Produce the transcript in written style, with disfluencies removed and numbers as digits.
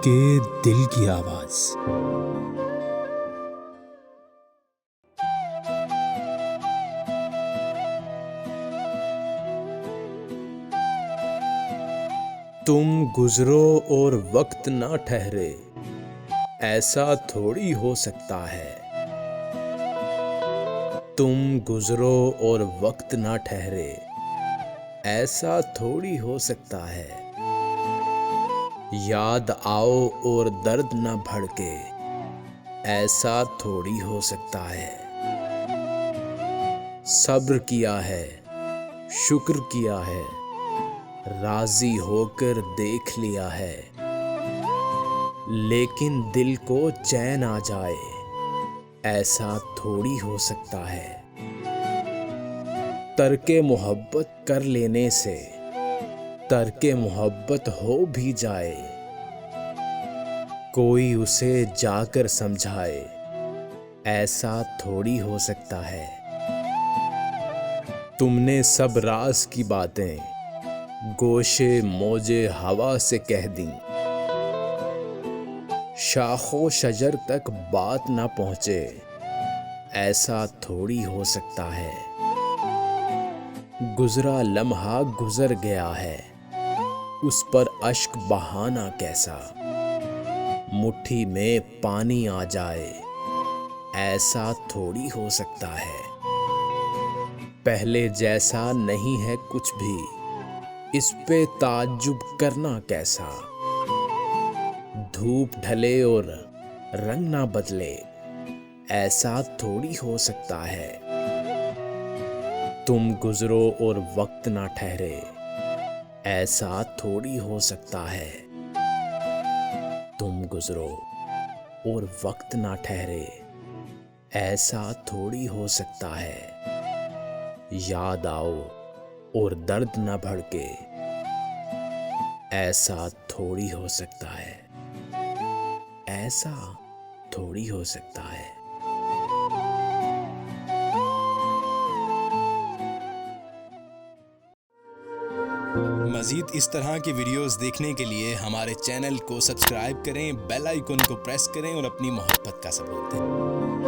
आपके दिल की आवाज। तुम गुजरो और वक्त ना ठहरे, ऐसा थोड़ी हो सकता है। तुम गुजरो और वक्त ना ठहरे, ऐसा थोड़ी हो सकता है। याद आओ और दर्द न भड़के, ऐसा थोड़ी हो सकता है। सब्र किया है, शुक्र किया है, राजी होकर देख लिया है, लेकिन दिल को चैन आ जाए, ऐसा थोड़ी हो सकता है। तर्के मोहब्बत कर लेने से तर्के मोहब्बत हो भी जाए, कोई उसे जाकर समझाए, ऐसा थोड़ी हो सकता है। तुमने सब राज की बातें गोशे मोजे हवा से कह दी, शाखों शजर तक बात ना पहुंचे, ऐसा थोड़ी हो सकता है। गुजरा लम्हा गुजर गया है, उस पर अश्क बहाना कैसा। मुट्ठी में पानी आ जाए, ऐसा थोड़ी हो सकता है। पहले जैसा नहीं है कुछ भी, इस पे ताज्जुब करना कैसा। धूप ढले और रंग ना बदले, ऐसा थोड़ी हो सकता है। तुम गुजरो और वक्त ना ठहरे, ऐसा थोड़ी हो सकता है। तुम गुजरो और वक्त ना ठहरे, ऐसा थोड़ी हो सकता है। याद आओ और दर्द ना भड़के, ऐसा थोड़ी हो सकता है। ऐसा थोड़ी हो सकता है। मज़ीद इस तरह की वीडियोस देखने के लिए हमारे चैनल को सब्सक्राइब करें, बेल आइकन को प्रेस करें और अपनी मोहब्बत का सबूत दें।